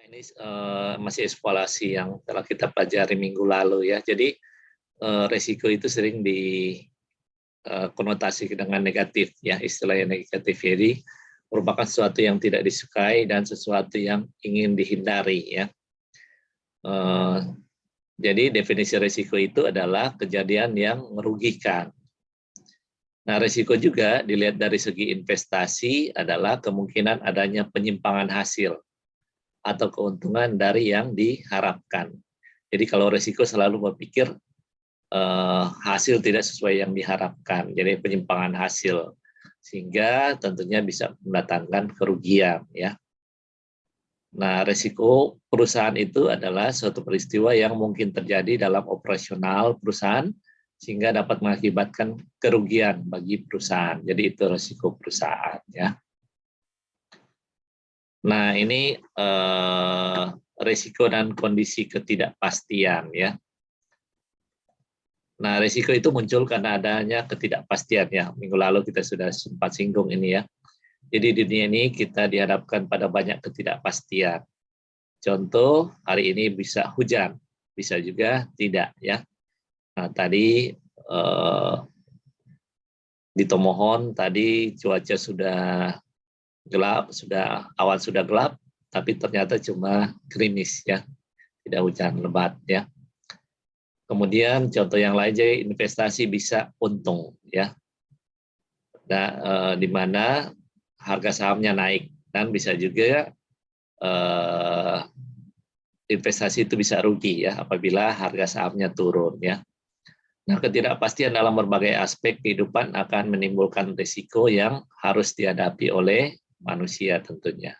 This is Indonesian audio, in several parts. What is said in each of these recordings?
Ini masih eksplorasi yang telah kita pelajari minggu lalu ya. Jadi resiko itu sering dikonotasi dengan negatif ya, istilahnya negatif. Jadi merupakan sesuatu yang tidak disukai dan sesuatu yang ingin dihindari ya. Jadi definisi resiko itu adalah kejadian yang merugikan. Nah, resiko juga dilihat dari segi investasi adalah kemungkinan adanya penyimpangan hasil atau keuntungan dari yang diharapkan. Jadi kalau resiko selalu berpikir hasil tidak sesuai yang diharapkan, jadi penyimpangan hasil, sehingga tentunya bisa mendatangkan kerugian ya. Nah, resiko perusahaan itu adalah suatu peristiwa yang mungkin terjadi dalam operasional perusahaan sehingga dapat mengakibatkan kerugian bagi perusahaan. Jadi itu resiko perusahaan ya. Nah, ini risiko dan kondisi ketidakpastian ya. Nah, risiko itu muncul karena adanya ketidakpastian ya. Minggu lalu kita sudah sempat singgung ini ya. Jadi di dunia ini kita dihadapkan pada banyak ketidakpastian. Contoh, hari ini bisa hujan, bisa juga tidak ya. Nah, tadi di Tomohon tadi cuaca sudah gelap, awan sudah gelap, tapi ternyata cuma gerimis ya, tidak hujan lebat ya. Kemudian contoh yang lain, jadi investasi bisa untung ya. Nah, di mana harga sahamnya naik dan bisa juga investasi itu bisa rugi ya apabila harga sahamnya turun ya. Nah, ketidakpastian dalam berbagai aspek kehidupan akan menimbulkan risiko yang harus dihadapi oleh manusia tentunya.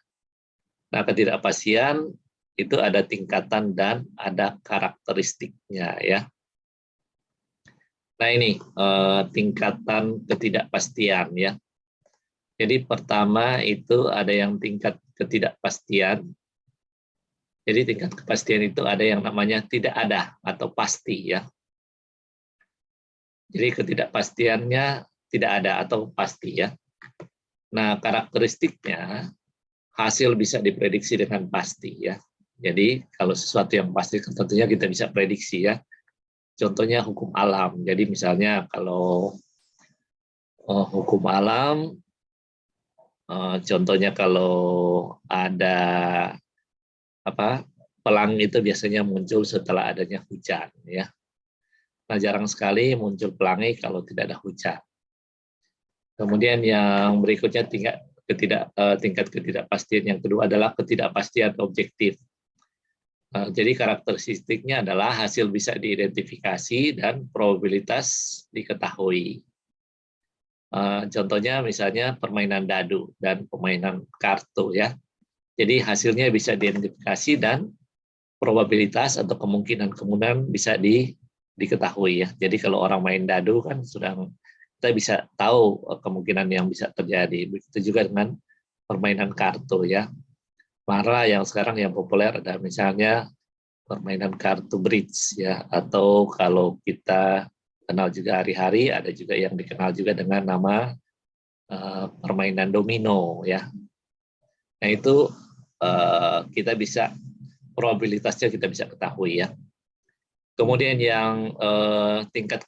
Nah, ketidakpastian itu ada tingkatan dan ada karakteristiknya ya. Nah, ini tingkatan ketidakpastian ya. Jadi pertama itu ada yang tingkat ketidakpastian. Jadi tingkat kepastian itu ada yang namanya tidak ada atau pasti ya. Jadi ketidakpastiannya tidak ada atau pasti ya. Nah, karakteristiknya hasil bisa diprediksi dengan pasti ya. Jadi kalau sesuatu yang pasti tentunya kita bisa prediksi ya. Contohnya hukum alam. Jadi misalnya kalau hukum alam, contohnya kalau ada pelangi itu biasanya muncul setelah adanya hujan ya. Nah, jarang sekali muncul pelangi kalau tidak ada hujan. Kemudian yang berikutnya tingkat ketidakpastian yang kedua adalah ketidakpastian objektif. Jadi karakteristiknya adalah hasil bisa diidentifikasi dan probabilitas diketahui. Contohnya misalnya permainan dadu dan permainan kartu ya. Jadi hasilnya bisa diidentifikasi dan probabilitas atau kemungkinan bisa diketahui ya. Jadi kalau orang main dadu kan kita bisa tahu kemungkinan yang bisa terjadi. Begitu juga dengan permainan kartu ya. Malah yang sekarang yang populer ada misalnya permainan kartu bridge ya, atau kalau kita kenal juga hari-hari ada juga yang dikenal juga dengan nama permainan domino ya. Nah, itu kita bisa probabilitasnya kita bisa ketahui ya. Kemudian yang tingkat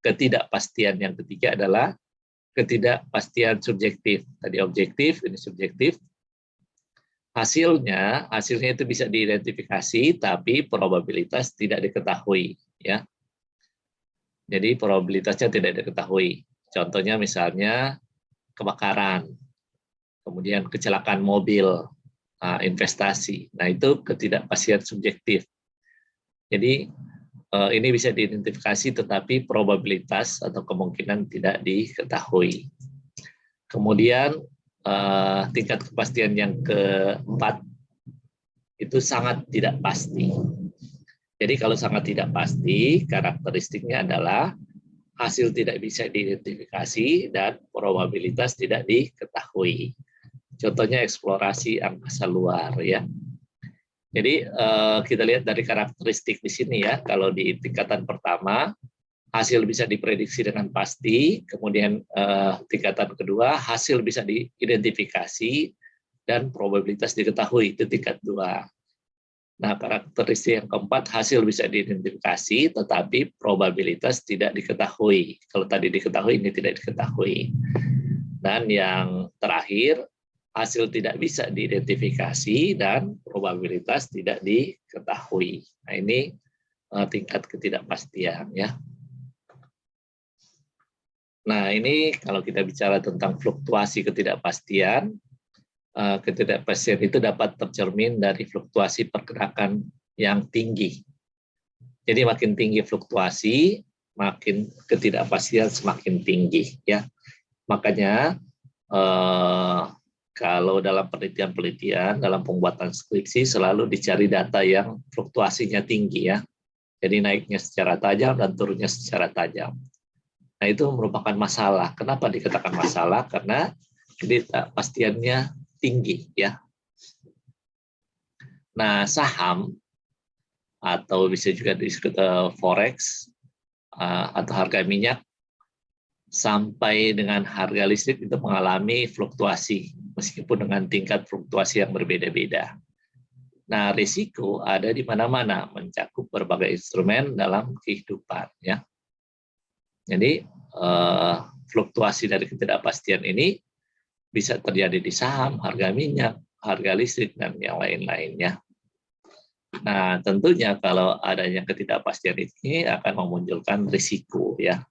ketidakpastian yang ketiga adalah ketidakpastian subjektif. Tadi objektif, ini subjektif. Hasilnya itu bisa diidentifikasi, tapi probabilitas tidak diketahui. Ya. Jadi probabilitasnya tidak diketahui. Contohnya misalnya kebakaran, kemudian kecelakaan mobil, investasi. Nah, itu ketidakpastian subjektif. Jadi ini bisa diidentifikasi tetapi probabilitas atau kemungkinan tidak diketahui. Kemudian tingkat kepastian yang keempat itu sangat tidak pasti. Jadi kalau sangat tidak pasti, karakteristiknya adalah hasil tidak bisa diidentifikasi dan probabilitas tidak diketahui. Contohnya eksplorasi angkasa luar ya. Jadi kita lihat dari karakteristik di sini ya. Kalau di tingkatan pertama hasil bisa diprediksi dengan pasti, kemudian tingkatan kedua hasil bisa diidentifikasi, dan probabilitas diketahui, itu tingkat 2. Nah, karakteristik yang keempat, hasil bisa diidentifikasi, tetapi probabilitas tidak diketahui. Kalau tadi diketahui, ini tidak diketahui. Dan yang terakhir, hasil tidak bisa diidentifikasi dan probabilitas tidak diketahui. Nah, ini tingkat ketidakpastian ya. Nah, ini kalau kita bicara tentang fluktuasi ketidakpastian, ketidakpastian itu dapat tercermin dari fluktuasi pergerakan yang tinggi. Jadi makin tinggi fluktuasi, makin ketidakpastian semakin tinggi ya. Makanya kalau dalam penelitian-penelitian, dalam pembuatan skripsi selalu dicari data yang fluktuasinya tinggi ya. Jadi naiknya secara tajam dan turunnya secara tajam. Nah, itu merupakan masalah. Kenapa dikatakan masalah? Karena ketidakpastiannya tinggi ya. Nah, saham atau bisa juga disebut forex atau harga minyak sampai dengan harga listrik itu mengalami fluktuasi meskipun dengan tingkat fluktuasi yang berbeda-beda. Nah, risiko ada di mana-mana, mencakup berbagai instrumen dalam kehidupan ya. Jadi fluktuasi dari ketidakpastian ini bisa terjadi di saham, harga minyak, harga listrik, dan yang lain-lainnya. Nah, tentunya kalau adanya ketidakpastian ini akan memunculkan risiko ya.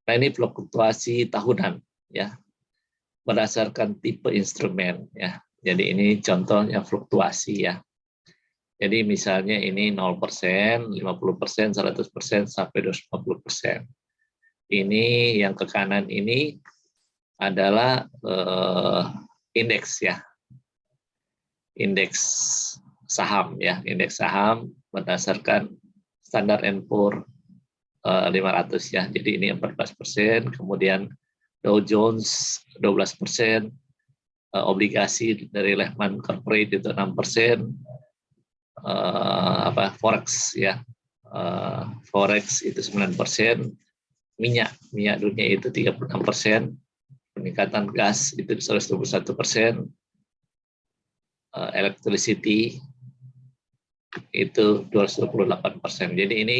Nah, ini fluktuasi tahunan ya, berdasarkan tipe instrumen ya. Jadi ini contohnya fluktuasi ya. Jadi misalnya ini 0%, 50%, 100%, sampai 250%. Ini yang ke kanan ini adalah indeks ya. Indeks saham ya. Indeks saham berdasarkan Standard & Poor's 500 ya. Jadi ini 14%, kemudian Dow Jones 12%, obligasi dari Lehman Corporate itu 6%, forex ya, forex itu 9%, minyak dunia itu 36%, peningkatan gas itu 121%, electricity itu 228%. Jadi ini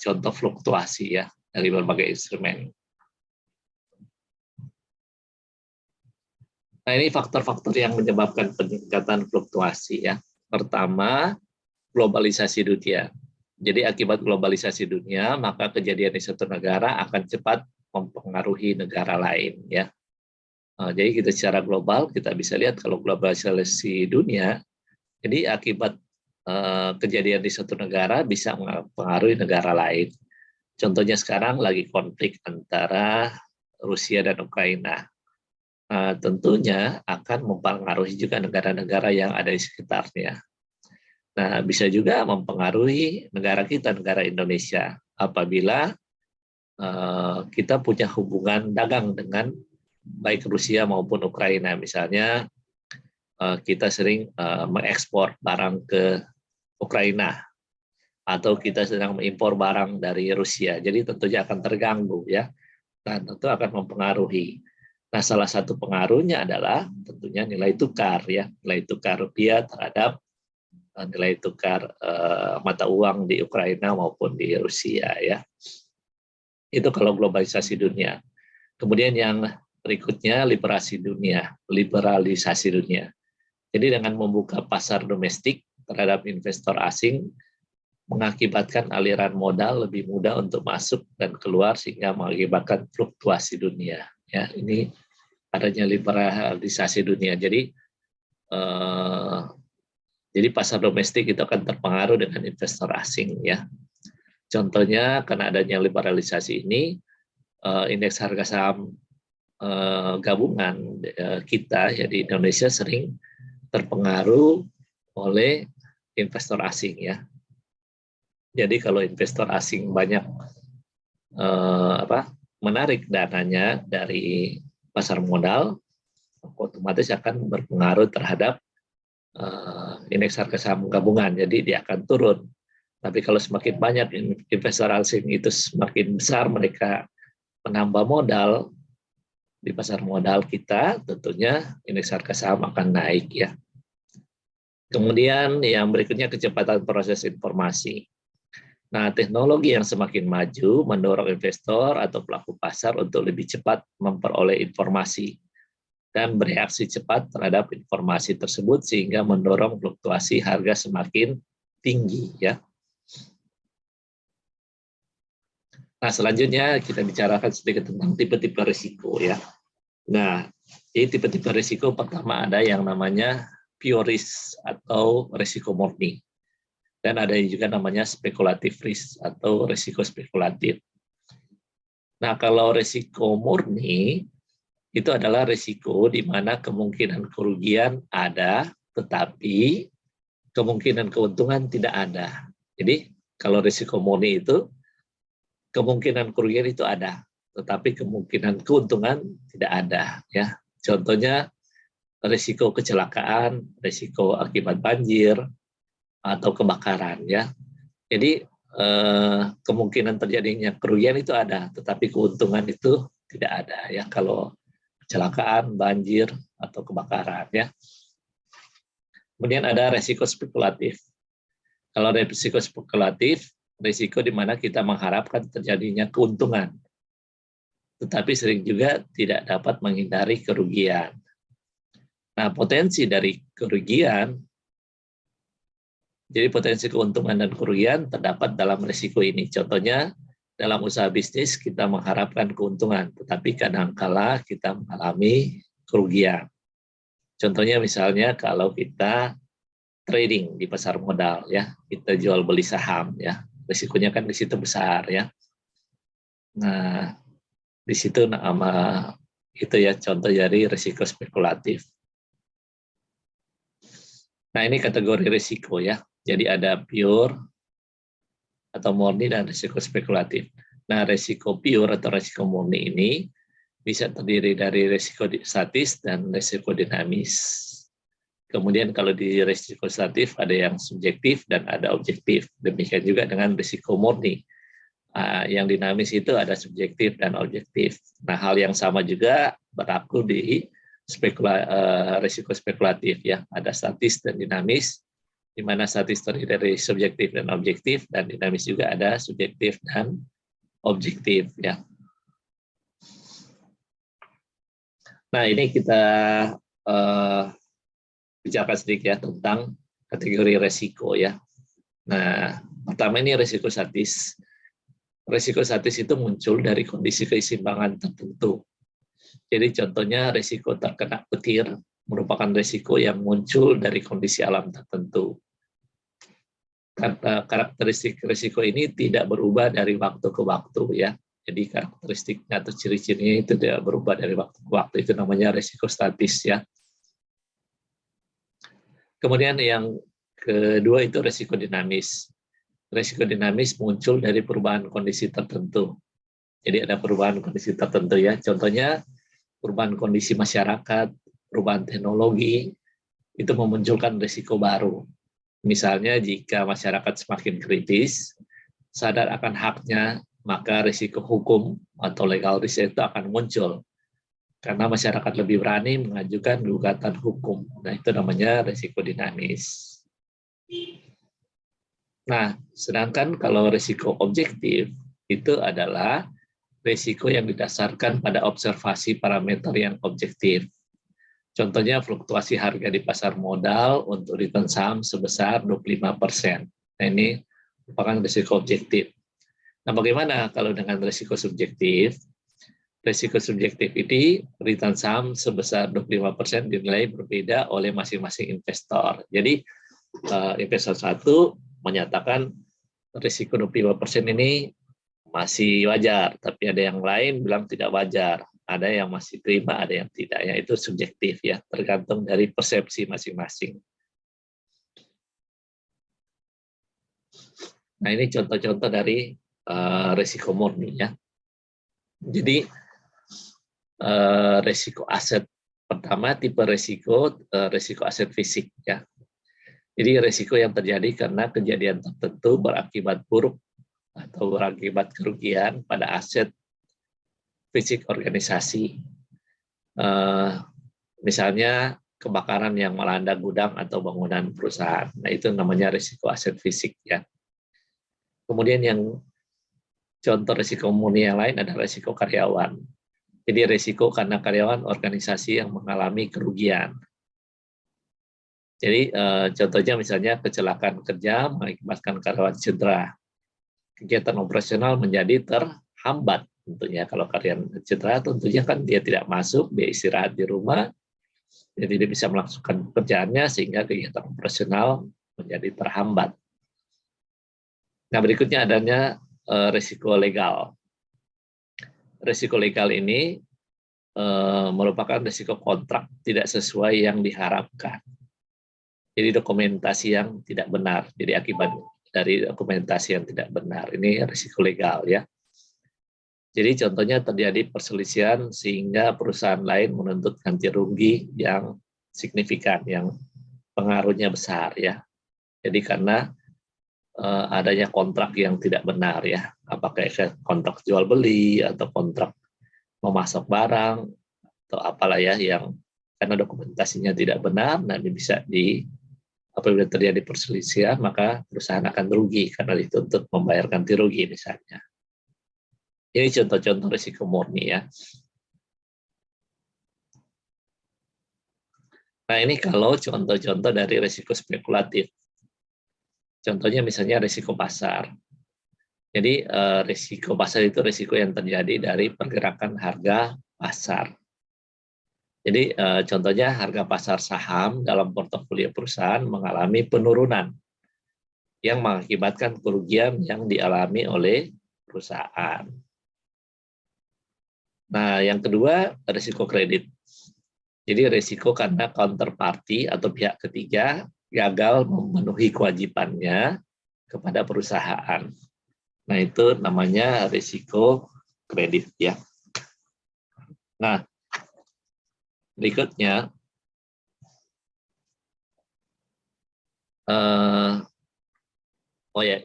contoh fluktuasi ya dari berbagai instrumen. Nah, ini faktor-faktor yang menyebabkan peningkatan fluktuasi ya. Pertama, globalisasi dunia. Jadi akibat globalisasi dunia, maka kejadian di satu negara akan cepat mempengaruhi negara lain ya. Jadi kita secara global kita bisa lihat kalau globalisasi dunia, jadi akibat kejadian di satu negara bisa mempengaruhi negara lain. Contohnya sekarang lagi konflik antara Rusia dan Ukraina. Tentunya akan mempengaruhi juga negara-negara yang ada di sekitarnya. Nah, bisa juga mempengaruhi negara kita, negara Indonesia, apabila kita punya hubungan dagang dengan baik Rusia maupun Ukraina. Misalnya kita sering mengekspor barang ke Ukraina, atau kita sedang mengimpor barang dari Rusia. Jadi tentunya akan terganggu ya, dan tentu akan mempengaruhi. Nah, salah satu pengaruhnya adalah tentunya nilai tukar ya, nilai tukar rupiah terhadap nilai tukar mata uang di Ukraina maupun di Rusia ya. Itu kalau globalisasi dunia. Kemudian yang berikutnya liberalisasi dunia. Jadi dengan membuka pasar domestik terhadap investor asing mengakibatkan aliran modal lebih mudah untuk masuk dan keluar sehingga mengakibatkan fluktuasi dunia. Ya, ini adanya liberalisasi dunia. Jadi pasar domestik itu akan terpengaruh dengan investor asing ya. Contohnya karena adanya liberalisasi ini, indeks harga saham gabungan kita ya di Indonesia sering terpengaruh oleh investor asing ya. Jadi kalau investor asing banyak menarik dananya dari pasar modal, otomatis akan berpengaruh terhadap indeks harga saham gabungan, jadi dia akan turun. Tapi kalau semakin banyak investor asing itu semakin besar mereka menambah modal, di pasar modal kita, tentunya indeks harga saham akan naik ya. Kemudian yang berikutnya kecepatan proses informasi. Nah, teknologi yang semakin maju mendorong investor atau pelaku pasar untuk lebih cepat memperoleh informasi dan bereaksi cepat terhadap informasi tersebut sehingga mendorong fluktuasi harga semakin tinggi ya. Nah, selanjutnya kita bicarakan sedikit tentang tipe-tipe risiko ya. Nah, ini tipe-tipe risiko pertama ada yang namanya pure risk atau risiko murni. Dan ada juga namanya spekulatif risk atau risiko spekulatif. Nah, kalau risiko murni itu adalah risiko di mana kemungkinan kerugian ada, tetapi kemungkinan keuntungan tidak ada. Jadi, kalau risiko murni itu kemungkinan kerugian itu ada, tetapi kemungkinan keuntungan tidak ada. Ya, contohnya risiko kecelakaan, risiko akibat banjir atau kebakaran. Ya, jadi kemungkinan terjadinya kerugian itu ada, tetapi keuntungan itu tidak ada. Ya, kalau kecelakaan, banjir atau kebakaran. Ya, kemudian ada risiko spekulatif. Kalau risiko spekulatif, risiko di mana kita mengharapkan terjadinya keuntungan, tetapi sering juga tidak dapat menghindari kerugian. Nah, potensi dari kerugian, jadi potensi keuntungan dan kerugian terdapat dalam risiko ini. Contohnya, dalam usaha bisnis kita mengharapkan keuntungan, tetapi kadangkala kita mengalami kerugian. Contohnya misalnya kalau kita trading di pasar modal, ya, kita jual beli saham, ya. Risikonya kan di situ besar ya. Nah, di situ nama itu ya contoh dari risiko spekulatif. Nah, ini kategori risiko ya. Jadi ada pure atau murni dan risiko spekulatif. Nah, risiko pure atau risiko murni ini bisa terdiri dari risiko statis dan risiko dinamis. Kemudian kalau di risiko statif ada yang subjektif dan ada objektif. Demikian juga dengan risiko murni. Yang dinamis itu ada subjektif dan objektif. Nah, hal yang sama juga berlaku di risiko spekulatif ya. Ada statis dan dinamis, di mana statis terdiri dari subjektif dan objektif, dan dinamis juga ada subjektif dan objektif ya. Nah, ini kita bicarakan sedikit ya tentang kategori resiko ya. Nah, pertama ini resiko statis. Resiko statis itu muncul dari kondisi keseimbangan tertentu. Jadi contohnya resiko terkena petir merupakan resiko yang muncul dari kondisi alam tertentu. Karakteristik resiko ini tidak berubah dari waktu ke waktu ya. Jadi karakteristiknya atau ciri-cirinya itu tidak berubah dari waktu ke waktu. Itu namanya resiko statis ya. Kemudian yang kedua itu resiko dinamis. Resiko dinamis muncul dari perubahan kondisi tertentu. Jadi ada perubahan kondisi tertentu ya. Contohnya perubahan kondisi masyarakat, perubahan teknologi, itu memunculkan resiko baru. Misalnya jika masyarakat semakin kritis, sadar akan haknya, maka resiko hukum atau legal risk itu akan muncul. Karena masyarakat lebih berani mengajukan gugatan hukum. Nah, itu namanya risiko dinamis. Nah, sedangkan kalau risiko objektif itu adalah risiko yang didasarkan pada observasi parameter yang objektif. Contohnya fluktuasi harga di pasar modal untuk return saham sebesar 25%. Nah, ini merupakan risiko objektif. Nah, bagaimana kalau dengan risiko subjektif? Risiko subjektif ini return saham sebesar 25% dinilai berbeda oleh masing-masing investor. Jadi investor satu menyatakan risiko 25% ini masih wajar, tapi ada yang lain bilang tidak wajar. Ada yang masih terima, ada yang tidak. Ya, itu subjektif ya, tergantung dari persepsi masing-masing. Nah, ini contoh-contoh dari risiko murni ya. Jadi risiko aset pertama tipe risiko aset fisik ya. Jadi risiko yang terjadi karena kejadian tertentu berakibat buruk atau berakibat kerugian pada aset fisik organisasi. misalnya kebakaran yang melanda gudang atau bangunan perusahaan. Nah, itu namanya risiko aset fisik ya. Kemudian yang contoh risiko murni yang lain adalah risiko karyawan. Jadi risiko karena karyawan organisasi yang mengalami kerugian. Jadi contohnya misalnya kecelakaan kerja mengakibatkan karyawan cedera. Kegiatan operasional menjadi terhambat tentunya. Kalau karyawan cedera tentunya kan dia tidak masuk, dia istirahat di rumah, dia tidak bisa melakukan pekerjaannya sehingga kegiatan operasional menjadi terhambat. Nah, berikutnya adanya risiko legal. Risiko legal ini merupakan risiko kontrak tidak sesuai yang diharapkan. Jadi dokumentasi yang tidak benar. Jadi akibat dari dokumentasi yang tidak benar. Ini risiko legal ya. Jadi contohnya terjadi perselisihan sehingga perusahaan lain menuntut ganti rugi yang signifikan, yang pengaruhnya besar ya. Jadi karena adanya kontrak yang tidak benar ya. Apakah kontrak jual beli atau kontrak memasok barang atau apalah ya yang karena dokumentasinya tidak benar, nah ini bisa apabila terjadi perselisihan maka perusahaan akan rugi karena dituntut membayar ganti rugi misalnya. Ini contoh-contoh risiko murni ya. Nah ini kalau contoh-contoh dari risiko spekulatif. Contohnya misalnya risiko pasar. Jadi risiko pasar itu risiko yang terjadi dari pergerakan harga pasar. Jadi contohnya harga pasar saham dalam portofolio perusahaan mengalami penurunan yang mengakibatkan kerugian yang dialami oleh perusahaan. Nah, yang kedua risiko kredit. Jadi risiko karena counterparty atau pihak ketiga gagal memenuhi kewajibannya kepada perusahaan. Nah, itu namanya risiko kredit ya. Nah, berikutnya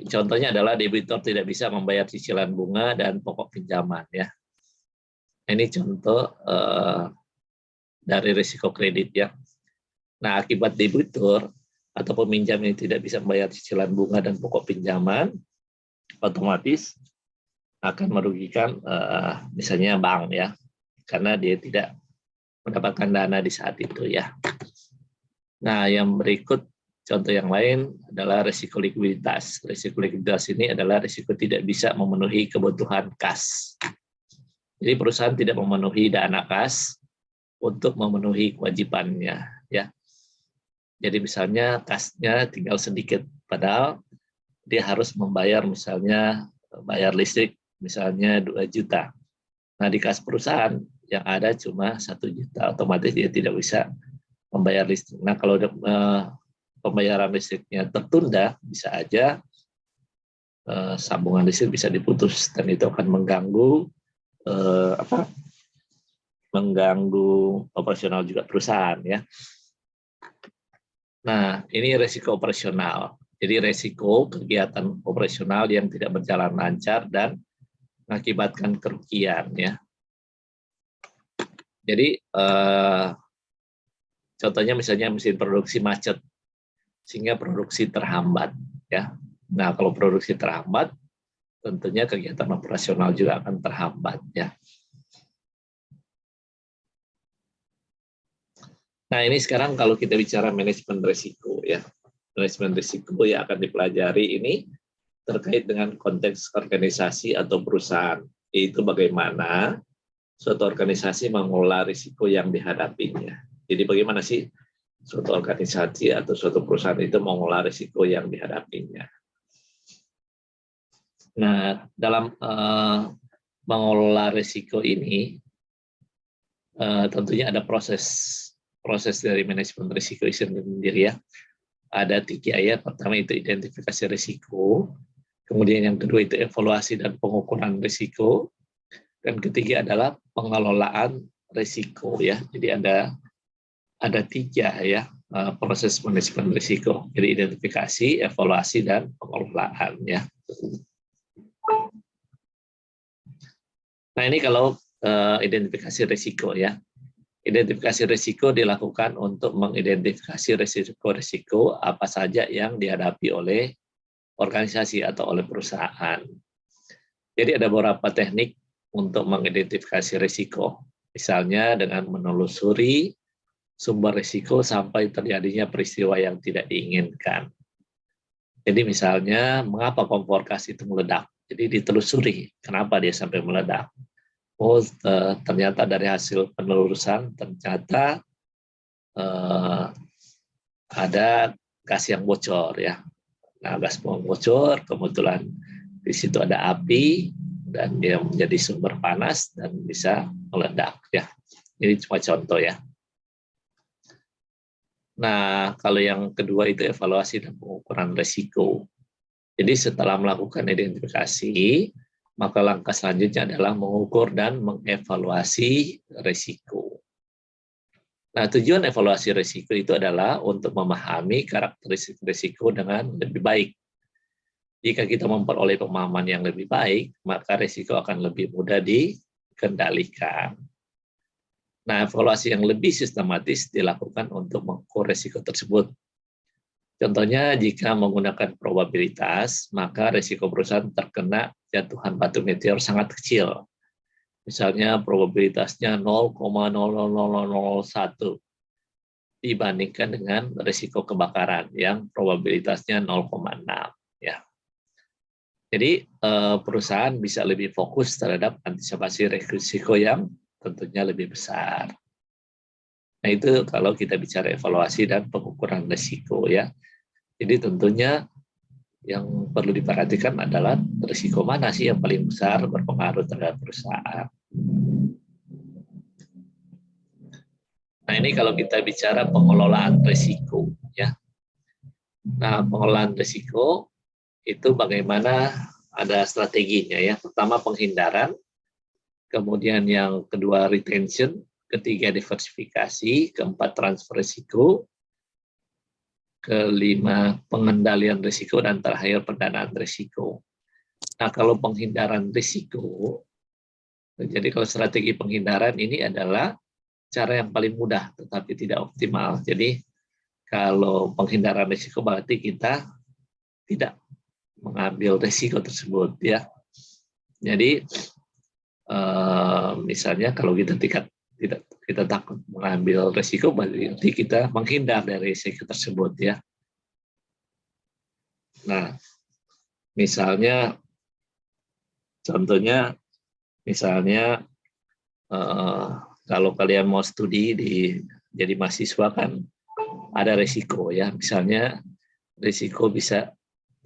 contohnya adalah debitur tidak bisa membayar cicilan bunga dan pokok pinjaman ya. Ini contoh dari risiko kredit ya. Nah, akibat debitur atau peminjam yang tidak bisa membayar cicilan bunga dan pokok pinjaman, otomatis akan merugikan misalnya bank ya, karena dia tidak mendapatkan dana di saat itu ya. Nah, yang berikut contoh yang lain adalah risiko likuiditas. Risiko likuiditas ini adalah risiko tidak bisa memenuhi kebutuhan kas. Jadi perusahaan tidak memenuhi dana kas untuk memenuhi kewajibannya ya. Jadi misalnya kasnya tinggal sedikit, padahal dia harus membayar misalnya bayar listrik misalnya 2 juta. Nah di kas perusahaan yang ada cuma 1 juta, otomatis dia tidak bisa membayar listrik. Nah kalau pembayaran listriknya tertunda, bisa aja sambungan listrik bisa diputus dan itu akan mengganggu mengganggu operasional juga perusahaan ya. Nah, ini risiko operasional. Jadi risiko kegiatan operasional yang tidak berjalan lancar dan mengakibatkan kerugian ya. Jadi contohnya misalnya mesin produksi macet sehingga produksi terhambat ya. Nah, kalau produksi terhambat tentunya kegiatan operasional juga akan terhambat ya. Nah, ini sekarang kalau kita bicara manajemen risiko ya. Manajemen risiko yang akan dipelajari ini terkait dengan konteks organisasi atau perusahaan, yaitu bagaimana suatu organisasi mengelola risiko yang dihadapinya. Jadi bagaimana sih suatu organisasi atau suatu perusahaan itu mengelola risiko yang dihadapinya. Nah, dalam mengelola risiko ini tentunya ada proses dari manajemen risiko itu sendiri ya. Ada 3 ayat. Pertama itu identifikasi risiko, kemudian yang kedua itu evaluasi dan pengukuran risiko, dan ketiga adalah pengelolaan risiko ya. Jadi ada 3 ya proses manajemen risiko. Jadi identifikasi, evaluasi dan pengelolaan ya. Nah ini kalau identifikasi risiko ya. Identifikasi risiko dilakukan untuk mengidentifikasi risiko-risiko apa saja yang dihadapi oleh organisasi atau oleh perusahaan. Jadi ada beberapa teknik untuk mengidentifikasi risiko. Misalnya dengan menelusuri sumber risiko sampai terjadinya peristiwa yang tidak diinginkan. Jadi misalnya mengapa kompor gas itu meledak? Jadi ditelusuri kenapa dia sampai meledak. Oh, ternyata dari hasil penelusuran ternyata ada gas yang bocor ya. Nah, gas yang bocor kebetulan di situ ada api dan dia menjadi sumber panas dan bisa meledak ya. Ini cuma contoh ya. Nah, kalau yang kedua itu evaluasi dan pengukuran risiko. Jadi setelah melakukan identifikasi, maka langkah selanjutnya adalah mengukur dan mengevaluasi risiko. Nah, tujuan evaluasi risiko itu adalah untuk memahami karakteristik risiko dengan lebih baik. Jika kita memperoleh pemahaman yang lebih baik, maka risiko akan lebih mudah dikendalikan. Nah, evaluasi yang lebih sistematis dilakukan untuk mengukur risiko tersebut. Contohnya, jika menggunakan probabilitas, maka risiko perusahaan terkena jatuhan batu meteor sangat kecil. Misalnya probabilitasnya 0,00001 dibandingkan dengan risiko kebakaran yang probabilitasnya 0,6 ya. Jadi perusahaan bisa lebih fokus terhadap antisipasi risiko yang tentunya lebih besar. Nah, itu kalau kita bicara evaluasi dan pengukuran risiko ya. Jadi tentunya yang perlu diperhatikan adalah risiko mana sih yang paling besar berpengaruh terhadap perusahaan. Nah, ini kalau kita bicara pengelolaan risiko ya. Nah, pengelolaan risiko itu bagaimana ada strateginya ya. Pertama penghindaran, kemudian yang kedua retention, ketiga diversifikasi, keempat transfer risiko, kelima pengendalian risiko, dan terakhir pendanaan risiko. Nah, kalau penghindaran risiko, jadi kalau strategi penghindaran ini adalah cara yang paling mudah tetapi tidak optimal. Jadi kalau penghindaran risiko berarti kita tidak mengambil risiko tersebut ya. Jadi misalnya kalau kita kita takut mengambil risiko, berarti kita menghindar dari risiko tersebut ya. Nah, misalnya contohnya misalnya kalau kalian mau studi jadi mahasiswa kan ada risiko ya. Misalnya risiko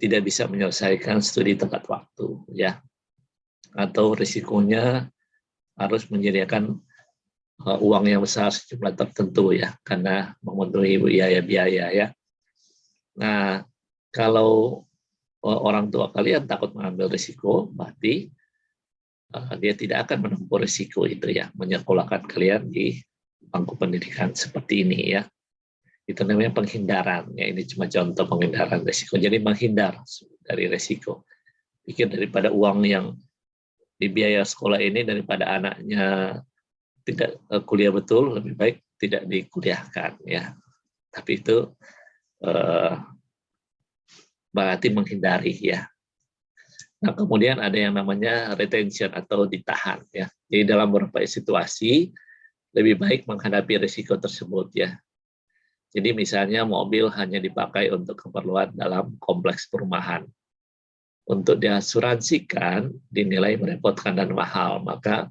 tidak bisa menyelesaikan studi tepat waktu ya. Atau risikonya harus menyediakan uang yang besar sejumlah tertentu ya, karena memenuhi biaya-biaya ya. Nah, kalau orang tua kalian takut mengambil risiko, berarti dia tidak akan menempuh risiko itu ya, menyekolahkan kalian di bangku pendidikan seperti ini ya. Itu namanya penghindaran ya. Ini cuma contoh penghindaran risiko. Jadi menghindar dari risiko. Pikir daripada uang yang di biaya sekolah ini daripada anaknya tidak kuliah betul, lebih baik tidak dikuliahkan ya. Tapi itu berarti menghindari ya. Nah, kemudian ada yang namanya retention atau ditahan ya. Jadi dalam beberapa situasi lebih baik menghadapi risiko tersebut ya. Jadi misalnya mobil hanya dipakai untuk keperluan dalam kompleks perumahan. Untuk diasuransikan dinilai merepotkan dan mahal, maka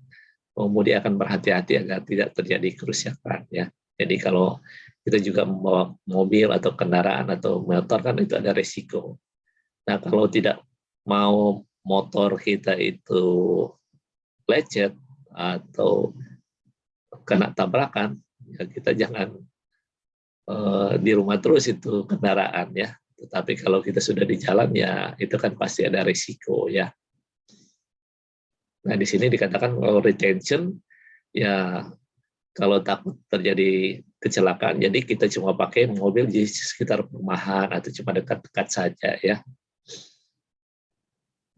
pengemudi akan berhati-hati agar tidak terjadi kerusakan ya. Jadi kalau kita juga membawa mobil atau kendaraan atau motor kan itu ada risiko. Nah, kalau tidak mau motor kita itu lecet atau kena tabrakan, ya kita jangan di rumah terus itu kendaraan ya. Tetapi kalau kita sudah di jalan ya itu kan pasti ada risiko ya. Nah, di sini dikatakan kalau retention ya kalau takut terjadi kecelakaan, jadi kita cuma pakai mobil di sekitar perumahan atau cuma dekat-dekat saja ya.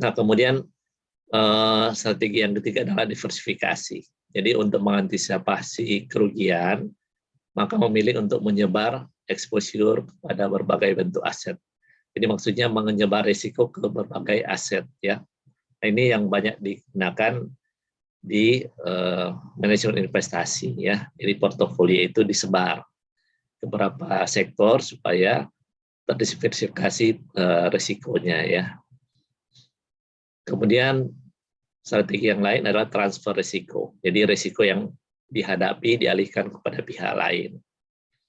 Nah, kemudian strategi yang ketiga adalah diversifikasi. Jadi untuk mengantisipasi kerugian, maka memilih untuk menyebar exposure pada berbagai bentuk aset. Jadi maksudnya menyebar risiko ke berbagai aset ya. Nah, ini yang banyak digunakan di manajemen investasi ya. Jadi portofolio itu disebar ke beberapa sektor supaya terdiversifikasi risikonya ya. Kemudian strategi yang lain adalah transfer risiko. Jadi risiko yang dihadapi dialihkan kepada pihak lain.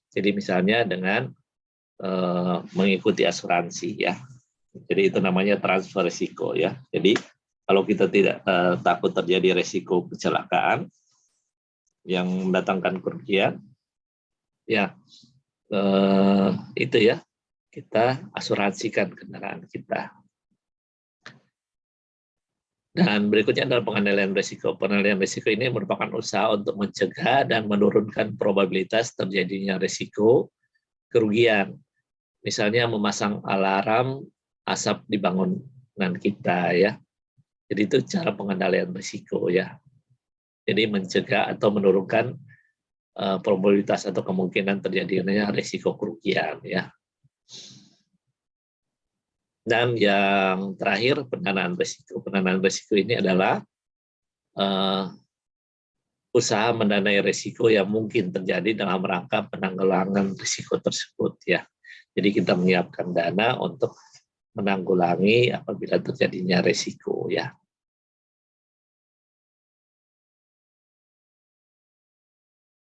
Jadi misalnya dengan mengikuti asuransi ya. Jadi itu namanya transfer risiko ya. Jadi kalau kita tidak takut terjadi risiko kecelakaan yang mendatangkan kerugian, ya itu ya kita asuransikan kendaraan kita. Dan berikutnya adalah pengendalian risiko. Pengendalian risiko ini merupakan usaha untuk mencegah dan menurunkan probabilitas terjadinya risiko kerugian. Misalnya memasang alarm asap di bangunan kita ya. Jadi itu cara pengendalian risiko ya. Jadi mencegah atau menurunkan probabilitas atau kemungkinan terjadinya risiko kerugian ya. Dan yang terakhir pendanaan risiko. Pendanaan risiko ini adalah usaha mendanai risiko yang mungkin terjadi dalam rangka penanggulangan risiko tersebut ya. Jadi kita menyiapkan dana untuk menanggulangi apabila terjadinya risiko ya.